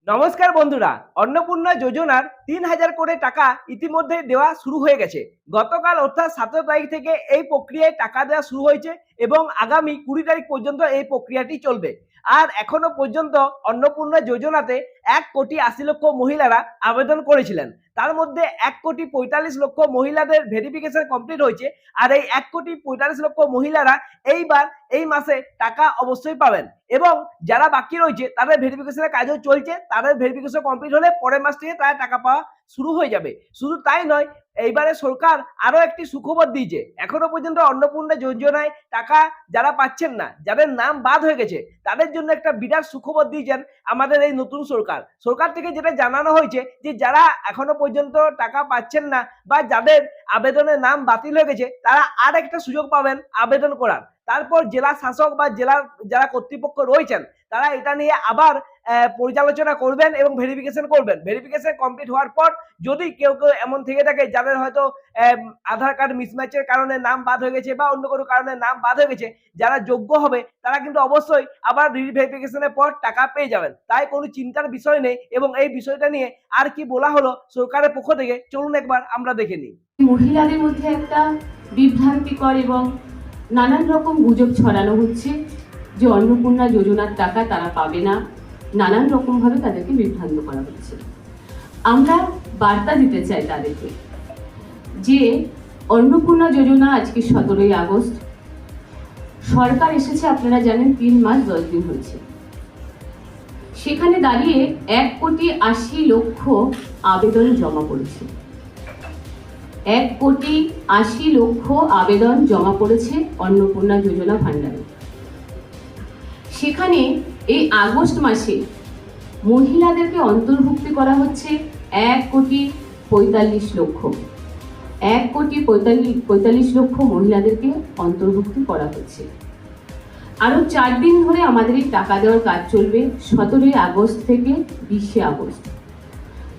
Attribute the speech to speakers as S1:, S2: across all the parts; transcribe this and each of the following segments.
S1: নমস্কার বন্ধুরা, অন্নপূর্ণা যোজনার ৩,০০০ কোটি টাকা ইতিমধ্যে দেওয়া শুরু হয়ে গেছে। গতকাল অর্থাৎ ১৭ তারিখ থেকে এই প্রক্রিয়ায় টাকা দেওয়া শুরু হয়েছে এবং আগামী ২০ তারিখ পর্যন্ত এই প্রক্রিয়াটি চলবে। আর এখনো পর্যন্ত অন্নপূর্ণা যোজনাতে ১,৮০,০০,০০০ মহিলারা আবেদন করেছিলেন। তার মধ্যে ১,৪৫,০০,০০০ মহিলাদের ভেরিফিকেশন কমপ্লিট হয়েছে। আর এই ১,৪৫,০০,০০০ মহিলারা এইবার এই মাসে টাকা অবশ্যই পাবেন এবং যারা বাকি রয়েছে তাদের ভেরিফিকেশনের কাজও চলছে। তাদের ভেরিফিকেশন কমপ্লিট হলে পরের মাস থেকে তারা টাকা পাওয়া শুরু হয়ে যাবে। শুধু তাই নয়, এইবারে সরকার আরো একটি সুখবর দিয়েছে। এখনো পর্যন্ত অন্নপূর্ণা যোজনায় টাকা যারা পাচ্ছেন না, যাদের নাম বাদ হয়ে গেছে, তাদের জন্য একটা বিরাট সুখবর দিয়েছেন আমাদের এই নতুন সরকার। সরকার থেকে যেটা জানানো হয়েছে যে যারা এখনো পর্যন্ত টাকা পাচ্ছেন না বা যাদের আবেদনের নাম বাতিল হয়ে গেছে, তারা আর একটা সুযোগ পাবেন আবেদন করার। তারপর জেলা শাসক বা জেলার যারা কর্তৃপক্ষ রয়েছেন তারা এটা নিয়ে আবার পর্যালোচনা করবেন এবং ভেরিফিকেশন করবেন। ভেরিফিকেশন কমপ্লিট হওয়ার পর যদি কেউ এমন থেকে থাকে যাদের হয়তো আধার কার্ড মিসম্যাচের কারণে নাম বাদ হয়ে গেছে বা অন্য কোনো কারণে নাম বাদ হয়ে গেছে, যারা যোগ্য হবে তারা কিন্তু অবশ্যই আবার রিভেরিফিকেশনের পর টাকা পেয়ে যাবেন। তাই কোনো চিন্তার বিষয় নেই। এবং এই বিষয়টা নিয়ে আর কি বলা হলো সরকারের পক্ষ থেকে, চলুন একবার আমরা দেখে নিই।
S2: মহিলাদের মধ্যে একটা বিভ্রান্তিকর এবং নানান রকম গুজব ছড়ানো হচ্ছে যে অন্নপূর্ণা যোজনার টাকা তারা পাবে না, নানান রকম ভাবে তাদেরকে বিভ্রান্ত করা হচ্ছে। আমরা বার্তা দিতে চাই তাদেরকে যে অন্নপূর্ণা যোজনা আজকে ১৭ই আগস্ট সরকার এসেছে, আপনারা জানেন ৩ মাস ১০ দিন হয়েছে। সেখানে দাঁড়িয়ে ১,৮০,০০,০০০ আবেদন জমা পড়েছে। ১,৮০,০০,০০০ আবেদন জমা পড়েছে অন্নপূর্ণা যোজনা ভান্ডারে। সেখানে এই আগস্ট মাসে মহিলাদেরকে অন্তর্ভুক্তি করা হচ্ছে ১,৪৫,০০,০০০। ১,৪৫,০০,০০০ মহিলাদেরকে অন্তর্ভুক্তি করা হচ্ছে। আরো ৪ দিন ধরে আমাদের এই টাকা দেওয়ার কাজ চলবে, ১৭ই আগস্ট থেকে ২০শে আগস্ট।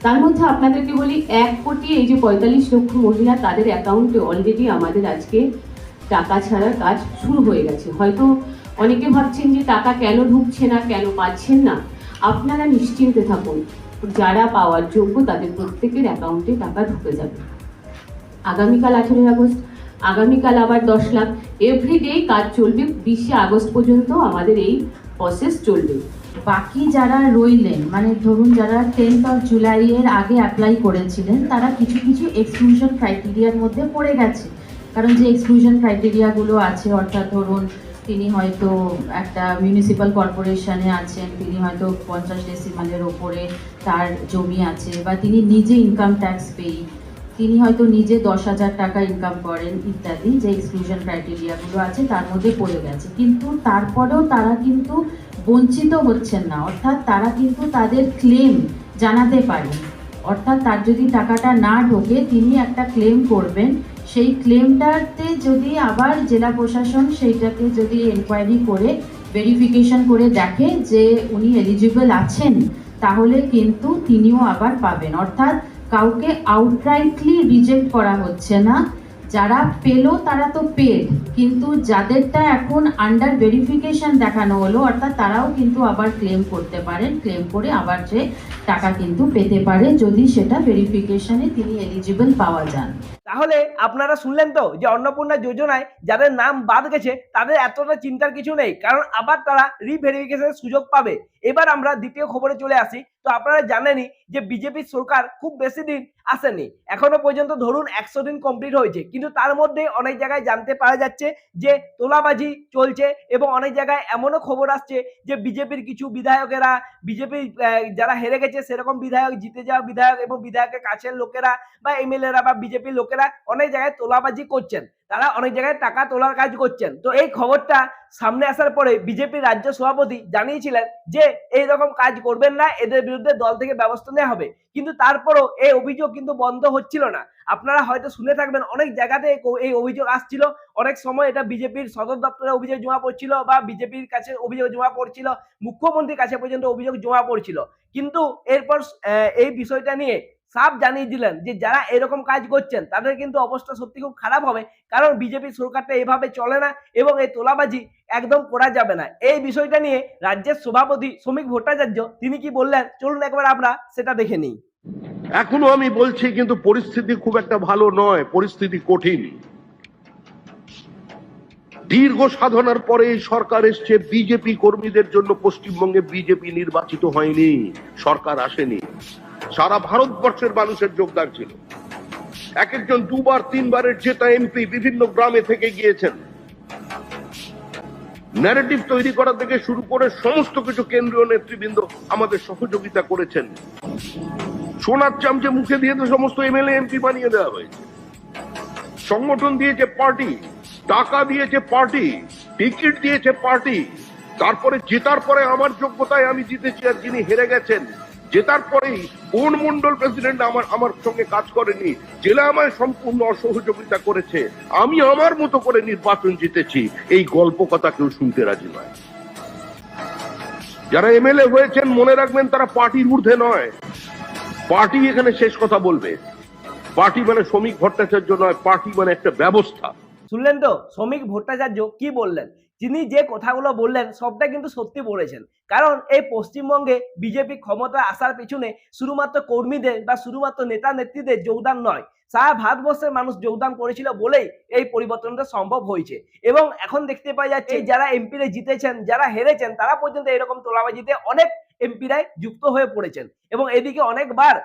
S2: তার মধ্যে আপনাদেরকে বলি ১,৪৫,০০,০০০ মহিলা তাদের অ্যাকাউন্টে অলরেডি আমাদের আজকে টাকা ছাড়ার কাজ শুরু হয়ে গেছে। হয়তো অনেকে ভাবছেন যে টাকা কেন ঢুকছে না, কেন পাচ্ছেন না। আপনারা নিশ্চিন্তে থাকুন, যারা পাওয়ার যোগ্য তাদের প্রত্যেকের অ্যাকাউন্টে টাকা ঢুকে যাবে। আগামীকাল ১৮ই আগস্ট, আগামীকাল আবার ১০ লাখ, এভরিডে কাজ চলবে। ২০শে আগস্ট পর্যন্ত আমাদের এই প্রসেস চলবে।
S3: বাকি যারা রইলেন, মানে ধরুন যারা 10th জুলাইয়ের আগে অ্যাপ্লাই করেছিলেন, তারা কিছু কিছু এক্সক্লুশন ক্রাইটেরিয়ার মধ্যে পড়ে গেছে। কারণ যে এক্সক্লুশন ক্রাইটেরিয়াগুলো আছে, অর্থাৎ ধরুন তিনি হয়তো একটা মিউনিসিপ্যাল কর্পোরেশনে আছেন, তিনি হয়তো 50 ডেসিমালের ওপরে তার জমি আছে, বা তিনি নিজে ইনকাম ট্যাক্স পেই, তিনি হয়তো নিজে 10,০০০ টাকা ইনকাম করেন, ইত্যাদি যে এক্সক্লুশন ক্রাইটেরিয়াগুলো আছে তার মধ্যে পড়ে গেছে। কিন্তু তারপরেও তারা কিন্তু বঞ্চিত হচ্ছেন না, অর্থাৎ তারা কিন্তু তাদের ক্লেম জানাতে পারেন। অর্থাৎ তার যদি টাকাটা না ঢোকে, তিনি একটা ক্লেম করবেন। সেই ক্লেমটাতে যদি আবার জেলা প্রশাসন সেইটাকে যদি এনকোয়ারি করে ভেরিফিকেশন করে দেখে যে উনি এলিজিবল আছেন, তাহলে কিন্তু তিনিও আবার পাবেন। অর্থাৎ কাউকে আউটরাইটলি রিজেক্ট করা হচ্ছে না। যারা পেলো তারা তো পেড, কিন্তু যাদেরটা এখন আন্ডার ভেরিফিকেশন দেখানো হলো, অর্থাৎ তারাও কিন্তু আবার ক্লেম করতে পারেন। ক্লেম করে আবার যে টাকা কিন্তু পেতে পারে যদি সেটা ভেরিফিকেশনে তিনি এলিজিবল পাওয়া যান।
S1: তাহলে আপনারা শুনলেন তো যে অন্নপূর্ণা যোজনায় যাদের নাম বাদ গেছে তাদের এতটা চিন্তার কিছু নেই, কারণ আবার তারা রিভেরিফিকেশনের সুযোগ পাবে। এবার আমরা দ্বিতীয় খবরে চলে আসি। তো আপনারা জানেনই যে বিজেপির সরকার খুব বেশি দিন আসেনি, এখনো পর্যন্ত ধরুন ১০০ দিন কমপ্লিট হয়েছে, কিন্তু তার মধ্যে অনেক জায়গায় জানতে পারা যাচ্ছে যে তোলাবাজি চলছে এবং অনেক জায়গায় এমনও খবর আসছে যে বিজেপির কিছু বিধায়কেরা, বিজেপি যারা হেরে গেছে সেরকম বিধায়ক, জিতে যাওয়া বিধায়ক এবং বিধায়কের কাছের লোকেরা বা এমএলএরা বা বিজেপির লোকেরা অনেক জায়গায় তোলাবাজি করছেন, তারা অনেক জায়গায় টাকা তোলার কাজ করছেন। তো এই খবরটা সামনে আসার পরে বিজেপির রাজ্য সভাপতি জানিয়েছিলেন যে এই রকম কাজ করবেন না, এদের বিরুদ্ধে দল থেকে ব্যবস্থা নেওয়া হবে। কিন্তু তারপরও এই অভিযোগ কিন্তু বন্ধ হচ্ছিল না। আপনারা হয়তো শুনে থাকবেন অনেক জায়গাতে এই অভিযোগ আসছিল। অনেক সময় এটা বিজেপির সদর দপ্তরে অভিযোগ জমা পড়ছিল বা বিজেপির কাছে অভিযোগ জমা পড়ছিল, মুখ্যমন্ত্রীর কাছে পর্যন্ত অভিযোগ জমা পড়ছিল। কিন্তু এরপর এই বিষয়টা নিয়ে সাফ জানিয়ে দিলেন যে যারা এরকম কাজ করছেন তাদের কিন্তু অবস্থা সত্যি খুব খারাপ হবে, কারণ বিজেপি সরকারটা এভাবে চলে না এবং এই তোলাবাজি একদম করা যাবে না। এই বিষয়টা নিয়ে রাজ্যের সভাপতি শ্রমিক ভট্টাচার্য তিনি কি বললেন চলুন একবার আমরা সেটা দেখে নিই।
S4: এখনো আমি বলছি, কিন্তু পরিস্থিতি খুব একটা ভালো নয়, পরিস্থিতি কঠিন। দীর্ঘ সাধনার পরে এই সরকার এসছে। বিজেপি কর্মীদের জন্য পশ্চিমবঙ্গে বিজেপি নির্বাচিত হয়নি, সরকার আসেনি, সারা ভারতবর্ষের মানুষের যোগদান ছিল। এক একজন দুবার তিনবারের জেতা এমপি বিভিন্ন গ্রামে থেকে গিয়েছেন। ন্যারেটিভ তৈরি করা থেকে শুরু করে সমস্ত কিছু কেন্দ্রীয় নেতৃবৃন্দ আমাদের সহযোগিতা করেছেন। সোনার চামচে মুখে দিয়ে তো সমস্ত এমএলএ এমপি বানিয়ে দেওয়া হয়েছে। সংগঠন দিয়েছে পার্টি, টাকা দিয়েছে পার্টি, টিকিট দিয়েছে পার্টি। তারপরে জেতার পরে আমার যোগ্যতায় আমি জিতেছি, আর যিনি হেরে গেছেন জেতার পরেই কোন মন্ডল প্রেসিডেন্ট আমার সঙ্গে কাজ করেনি, জেলা আমায় সম্পূর্ণ অসহযোগিতা করেছে, আমি আমার মতো করে নির্বাচন জিতেছি, এই গল্প কথা কেউ শুনতে রাজি নয়। যারা এমএলএ হয়েছেন মনে রাখবেন তারা পার্টির ঊর্ধ্বে নয়। পার্টি এখানে শেষ কথা বলবে। পার্টি মানে শ্রমিক ভট্টাচার্য নয়, পার্টি মানে একটা ব্যবস্থা।
S1: শুনলেন তো শ্রমিক ভট্টাচার্য কি বললেন? তিনি যে কথাগুলো বললেন সবটা কিন্তু সত্যি বলেছেন, কারণ এই পশ্চিমবঙ্গে বিজেপি ক্ষমতা আসার পেছনে শুধুমাত্র কর্মীদের বা শুধুমাত্র নেতা নেত্রীদের যোগদান নয়, সারা ভারতবর্ষের মানুষ যোগদান করেছিল বলেই এই পরিবর্তনটা সম্ভব হয়েছে। এবং এখন দেখতে পাওয়া যাচ্ছে যারা এমপিরা জিতেছেন, যারা হেরেছেন, তারা পর্যন্ত এরকম তোলাবাজিতে অনেক এমপিরাই যুক্ত হয়ে পড়েছেন। এবং এদিকে অনেকবার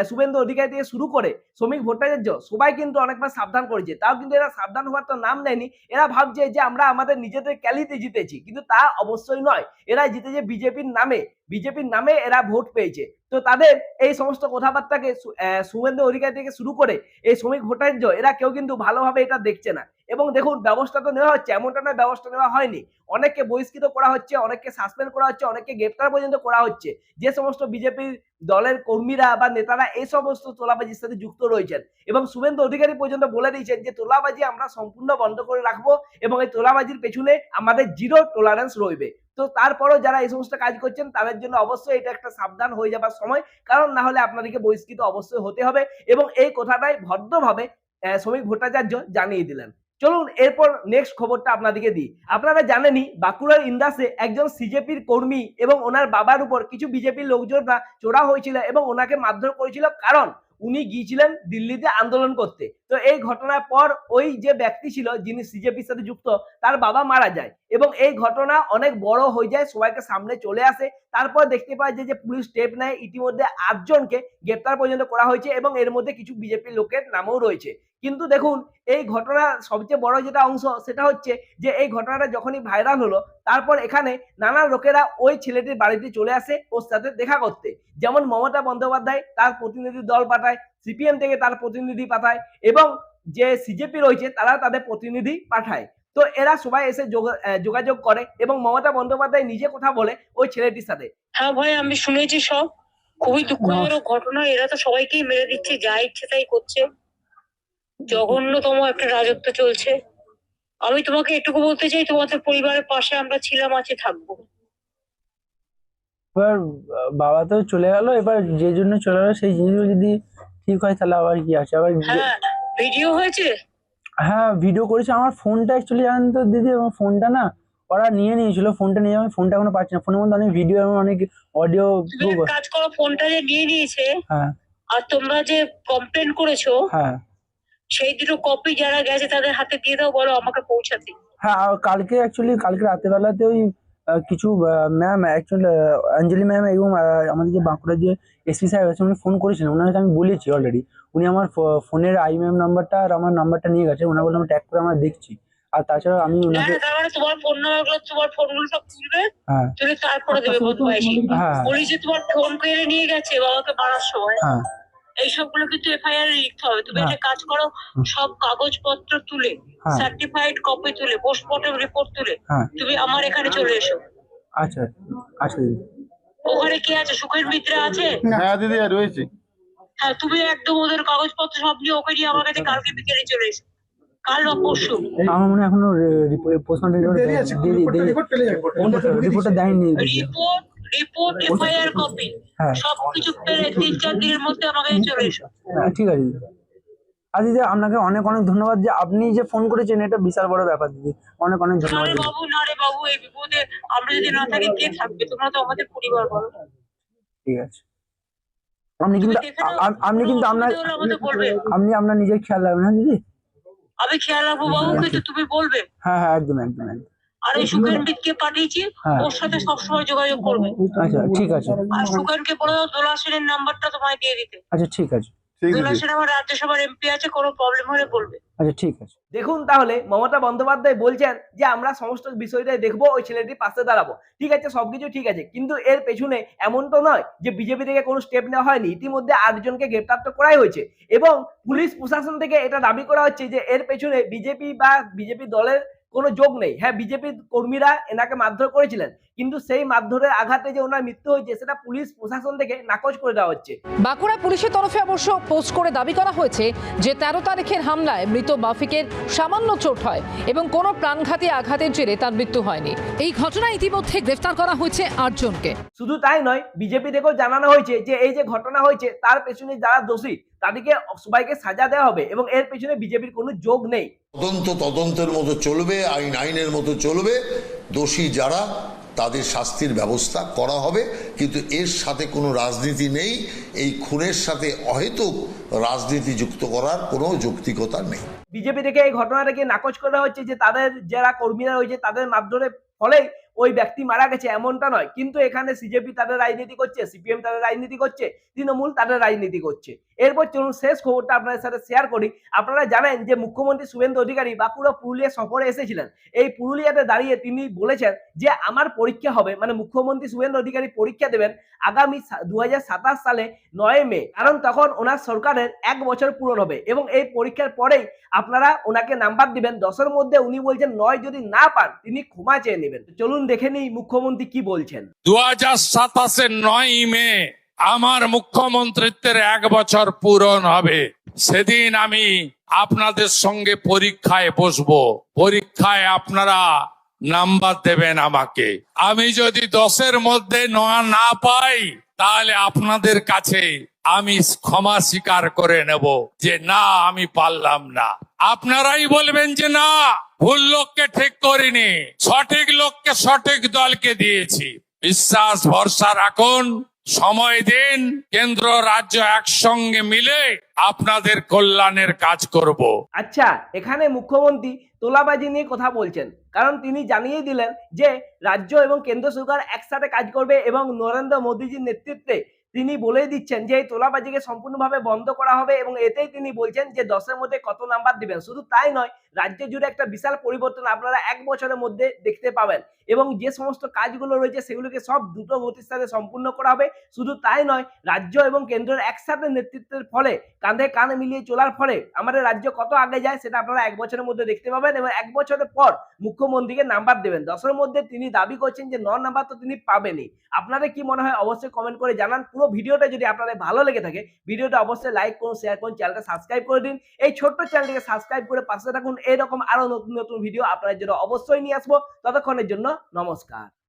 S1: শুভেন্দু অধিকারী থেকে শুরু করে শ্রমিক ভট্টাচার্য সবাই কিন্তু অনেকবার সাবধান করেছে, তাও কিন্তু এরা সাবধান হওয়ার তো নাম নেয়নি। এরা ভাবছে যে আমরা আমাদের নিজেদের ক্যালিতে জিতেছি, কিন্তু তা অবশ্যই নয়। এরা জিতেছে বিজেপির নামে, বিজেপির নামে এরা ভোট পেয়েছে। তো তাদের এই সমস্ত কথাবার্তাকে শুভেন্দু অধিকারী থেকে শুরু করে এই শ্রমিক ভট্টাচার্য এরা কেউ কিন্তু ভালোভাবে এটা দেখছে না। এবং দেখুন ব্যবস্থা তো নেওয়া হচ্ছে, এমনটা নয় ব্যবস্থা নেওয়া হয়নি। অনেককে বহিষ্কৃত করা হচ্ছে, অনেককে সাসপেন্ড করা হচ্ছে, অনেককে গ্রেপ্তার পর্যন্ত করা হচ্ছে, যে সমস্ত বিজেপির দলের কর্মীরা বা নেতারা এই সমস্ত তোলাবাজির সাথে যুক্ত রয়েছেন। এবং শুভেন্দু অধিকারী পর্যন্ত বলে দিয়েছেন যে তোলাবাজি আমরা সম্পূর্ণ বন্ধ করে রাখবো এবং এই তোলাবাজির পেছনে আমাদের জিরো টলারেন্স রইবে। তো তারপরেও যারা এই সমস্ত কাজ করছেন তাদের জন্য অবশ্যই এটা একটা সাবধান হয়ে যাবার সময়, কারণ না হলে আপনাদেরকে বহিষ্কৃত অবশ্যই হতে হবে। এবং এই কথাটাই ভদ্রভাবে শ্রমিক ভট্টাচার্য জানিয়ে দিলেন। চলুন এরপর নেক্সট খবরটা আপনাদেরকে দিই। আপনারা জানেনই বাঁকুড়ার ইন্দাসে একজন সিজেপির কর্মী এবং ওনার বাবার উপর কিছু বিজেপির লোকজনরা চড়াও হয়েছিল এবং ওনাকে মারধর করেছিল, কারণ উনি গিয়েছিলেন দিল্লিতে আন্দোলন করতে। তো এই ঘটনার পর ওই যে ব্যক্তি ছিল যিনি সিজেপির সাথে যুক্ত, তার বাবা মারা যায় এবং এই ঘটনা অনেক বড় হয়ে যায়, সবাইকে সামনে চলে আসে। তারপর দেখতে পাই যে পুলিশ স্টেপ নেয়, ইতিমধ্যে 8 জনকে গ্রেপ্তার পর্যন্ত করা হয়েছে এবং এর মধ্যে কিছু বিজেপির লোকের নামও রয়েছে। কিন্তু দেখুন এই ঘটনা সবচেয়ে বড় যেটা অংশ সেটা হচ্ছে যে এই ঘটনাটা যখনই ভাইরাল হলো, তারপর এখানে নানা লোকেরা ওই ছেলেটির বাড়িতে চলে আসে ওর সাথে দেখা করতে। যেমন মমতা বন্দ্যোপাধ্যায় তার প্রতিনিধি দল পাঠায়, সিপিএম থেকে তার প্রতিনিধি পাঠায় এবং যে সিজেপি রয়েছে তারা তাদের প্রতিনিধি পাঠায়। তো এরা সবাই এসে যোগাযোগ করে এবং মমতা বন্দ্যোপাধ্যায় নিজে কথা বলে ওই ছেলেটির সাথে।
S5: হ্যাঁ ভাই, আমি শুনেছি সব, খুবই দুঃখজনক ঘটনা। এরা তো সবাইকেই মেরে দিচ্ছে, যা ইচ্ছে তাই করছে, জঘন্যতম একটা রাজত্ব চলছে। আমি তোমাকে এটুকু বলতে চাই, তোমাদের পরিবারের পাশে আমরা ছিলাম, আছে, থাকবো।
S6: এবার বাবা তো চলে গেল, এবার যে জন্য চলে গেল সেই জিনিসগুলো যদি ঠিক হয় তাহলে আবার কি আছে। আবার
S5: হ্যাঁ, ভিডিও হয়েছে।
S6: হ্যাঁ ভিডিও করেছে। আমার ফোনটা অ্যাকচুয়ালি জানেন তো দিদি, আমার ফোনটা না ওরা নিয়ে নিয়েছিল, ফোনটা নিয়ে আমি ফোনটা এখনো পাচ্ছি না। ফোনের মধ্যে অনেক ভিডিও এবং অনেক অডিও।
S5: তুমি এক কাজ করো, ফোনটা যে নিয়ে নিয়েছে
S6: হ্যাঁ,
S5: আর তোমরা যে কমপ্লেন করেছো
S6: হ্যাঁ
S5: সেই দুটো কপি যারা গেছে তাদের হাতে দিয়ে দাও, বলো আমাকে পৌঁছাতে।
S6: হ্যাঁ, আর কালকে রাতের বেলাতে ওই কিছু ম্যাম অ্যাকচুয়ালি অঞ্জলি ম্যাম এবং আমাদের যে বাঁকুড়ার যে এসপি সাহেব আছে উনি ফোন করেছিলেন, ওনার আমি বলেছি অলরেডি। উনি আমার ফোনের আইএমএম নাম্বারটা আর আমার নাম্বারটা নিয়ে গেছে, ওনার বলে আমি ট্যাগ করে আমরা দেখছি। আর তাছাড়া আমি ওনাকে
S5: তোমার ফোন নাম্বারগুলো, তোমার ফোনগুলো সব তুলবে,
S6: হ্যাঁ
S5: তুলে তারপরে দেবে বদমাইশি।
S6: হ্যাঁ
S5: পুলিশে তোমার ফোন কেড়ে নিয়ে গেছে বাবাকে মারার সময়,
S6: হ্যাঁ
S5: এইসবগুলো কিন্তু এফআইআর লিখতে হবে। তুমি একটা কাজ করো, সব কাগজপত্র তুলে, সার্টিফাইড কপি তুলে, পোস্টমর্টম রিপোর্ট তুলে তুমি আমার এখানে চলে এসো।
S6: আচ্ছা আচ্ছা দিদি।
S5: ওখানে কি আছে? সুখের মিত্রা আছে?
S7: হ্যাঁ দিদি রয়েছে।
S5: হ্যাঁ, তুমি একদম ওদের কাগজপত্র সব নিয়ে ওকে নিয়ে আমার কাছে কালকে বিকেলে চলে এসো, কাল বা পরশু।
S6: আমার মনে হয় এখনো পোস্টমর্টম রিপোর্টটা দেয়নি।
S5: রিপোর্ট, এফআইআর কপি
S6: হ্যাঁ
S5: সবকিছু পেলে 3-4 দিনের মধ্যে আমাকে চলে এসো।
S6: হ্যাঁ, ঠিক আছে দিদি। আর দিদি আপনাকে অনেক অনেক ধন্যবাদ যে আপনি যে ফোন করেছেন, এটা বিশাল বড় ব্যাপার দিদি, অনেক অনেক ধন্যবাদ
S5: না রে
S6: দিদি।
S5: বাবু, এই বিপদে আমরা যদি না থাকি কে থাকবে? তোমরা তো আমাদের পরিবার, বলো।
S6: ঠিক আছে, আপনি কিন্তু
S5: দেখে নাও,
S6: আপনি
S5: কোনো
S6: কিন্তু আপনার
S5: অসুবিধা হলে আমাদের বলবে।
S6: আপনি আপনার নিজের খেয়াল রাখবেন, হ্যাঁ দিদি।
S5: আমি খেয়াল রাখবো বাবু, কিন্তু তুমি বলবে।
S6: হ্যাঁ হ্যাঁ, একদম একদম একদম।
S5: আর ওই সুখেনবিদকে পাঠিয়েছি,
S6: হ্যাঁ।
S5: ওর সাথে সবসময় যোগাযোগ করবে।
S6: আচ্ছা ঠিক আছে।
S5: আর সুখেনকে বলে দাও দোলা সেনের নাম্বারটা তোমায় দিয়ে দিতে।
S6: আচ্ছা ঠিক আছে।
S5: দোলা সেন আমার রাজ্যসভার এমপি আছে, কোনো প্রবলেম হলে বলবে।
S6: আচ্ছা ঠিক আছে।
S1: দেখুন তাহলে মমতা বন্দ্যোপাধ্যায় বলছেন যে আমরা সমস্ত বিষয়টাই দেখবো, ওই ছেলেটির পাশে দাঁড়াবো। ঠিক আছে, সবকিছু ঠিক আছে, কিন্তু এর পেছনে এমন তো নয় যে বিজেপি থেকে কোনো স্টেপ নেওয়া হয়নি। ইতিমধ্যে 8 জনকে গ্রেপ্তার তো করাই হয়েছে এবং পুলিশ প্রশাসন থেকে এটা দাবি করা হচ্ছে যে এর পেছনে বিজেপি বা বিজেপি দলের কোনো যোগ নেই। হ্যাঁ, বিজেপি কর্মীরা এনাকে মারধর করেছিলেন, কিন্তু সেই মারধরের আঘাতে যে ওনার মৃত্যু হয়েছে সেটা পুলিশ প্রশাসন থেকে নাকচ করে দেওয়া হচ্ছে।
S7: বাঁকুড়া পুলিশের তরফে অবশ্য পোস্ট করে দাবি করা হয়েছে যে 13 তারিখের হামলায় মৃত মাফিকের সামান্য চোট হয় এবং কোনো প্রাণঘাতী আঘাতের জেরে তার মৃত্যু হয়নি। এই ঘটনায় ইতিমধ্যে গ্রেফতার করা হয়েছে 8 জনকে।
S1: শুধু তাই নয়, বিজেপি থেকেও জানানো হয়েছে যে এই যে ঘটনা হয়েছে তার পেছনে যারা দোষী তাদেরকে সবাইকে সাজা দেওয়া হবে এবং এর পেছনে বিজেপির কোনো যোগ নেই।
S8: তদন্ত তদন্তের মতো চলবে, আইন আইনের মতো চলবে, দোষী যারা তাদের শাস্তির ব্যবস্থা করা হবে, কিন্তু এর সাথে কোনো রাজনীতি নেই। এই খুনের সাথে অহেতুক রাজনীতি যুক্ত করার কোনো যৌক্তিকতা নেই।
S1: বিজেপি থেকে এই ঘটনাটাকে নাকচ করা হচ্ছে যে তাদের যারা কর্মীরা রয়েছে তাদের মারধরের ফলেই ওই ব্যক্তি মারা গেছে, এমনটা নয়। কিন্তু এখানে সিজেপি তাদের রাজনীতি করছে, সিপিএম তাদের রাজনীতি করছে, তৃণমূল তাদের রাজনীতি করছে। এরপর চলুন শেষ খবরটা আপনাদের সাথে শেয়ার করি। আপনারা জানেন যে মুখ্যমন্ত্রী শুভেন্দু অধিকারী বাঁকুড়া পুরুলিয়া সফরে এসেছিলেন। এই পুরুলিয়াতে দাঁড়িয়ে তিনি বলেছেন যে আমার পরীক্ষা হবে, মানে মুখ্যমন্ত্রী শুভেন্দু অধিকারী পরীক্ষা দেবেন আগামী 2027 সালে 9 মে, কারণ তখন ওনার সরকারের 1 বছর পূরণ হবে এবং এই পরীক্ষার পরেই আপনারা ওনাকে নাম্বার দিবেন। 10-এর মধ্যে উনি বলছেন 9 যদি না পান তিনি ক্ষমা চেয়ে নেবেন। চলুন দেখে নিই মুখ্যমন্ত্রী কি বলছেন।
S9: 2027 9 মে আমার মুখ্যমন্ত্রিত্বের 1 বছর পূরণ হবে। সেদিন আমি আপনাদের সঙ্গে পরীক্ষায় বসবো। পরীক্ষায় আপনারা নাম্বার দেবেন আমাকে। আমি যদি 10-এর মধ্যে না পাই তাহলে আপনাদের কাছে আমি ক্ষমা স্বীকার করে নেব যে না আমি পারলাম না। আপনারাই বলবেন যে না, ভুল লোককে ঠিক করিনি, সঠিক লোককে সঠিক দলকে দিয়েছি। বিশ্বাস ভরসা রাখুন, সময় দিন, কেন্দ্র রাজ্য একসঙ্গে মিলে আপনাদের কল্যাণের কাজ করব।
S1: আচ্ছা, এখানে মুখ্যমন্ত্রী তোলাবাজি নিয়ে কথা বলছেন, কারণ তিনি জানিয়ে দিলেন যে রাজ্য এবং কেন্দ্র সরকার একসাথে কাজ করবে এবং নরেন্দ্র মোদীজির নেতৃত্বে তিনি বলেই দিচ্ছেন যে এই তোলাবাজিকে সম্পূর্ণভাবে বন্ধ করা হবে এবং এতেই তিনি বলছেন যে 10-এর মধ্যে কত নাম্বার দিবেন। শুধু তাই নয়, রাজ্য জুড়ে একটা বিশাল পরিবর্তন আপনারা 1 বছরের মধ্যে দেখতে পাবেন এবং যে সমস্ত কাজগুলো রয়েছে সেগুলোকে সব দ্রুত গতির সাথে সম্পূর্ণ করা হবে। শুধু তাই নয়, রাজ্য এবং কেন্দ্রের একসাথে নেতৃত্বের ফলে, কাঁধে কাঁধ মিলিয়ে চলার ফলে আমাদের রাজ্য কত আগে যায় সেটা আপনারা 1 বছরের মধ্যে দেখতে পাবেন এবং 1 বছরের পর মুখ্যমন্ত্রীকে নাম্বার দেবেন। 10-এর মধ্যে তিনি দাবি করছেন যে 9 নাম্বার তো তিনি পাবেনই। আপনাদের কি মনে হয় অবশ্যই কমেন্ট করে জানান। পুরো ভিডিওটা যদি আপনাদের ভালো লেগে থাকে ভিডিওটা অবশ্যই লাইক করুন, শেয়ার করুন, চ্যানেলটা সাবস্ক্রাইব করে দিন। এই ছোট্ট চ্যানেলটিকে সাবস্ক্রাইব করে পাশে থাকুন। এরকম আরো নতুন নতুন ভিডিও আপনাদের জন্য অবশ্যই নিয়ে আসবো। ততক্ষণের জন্য নমস্কার।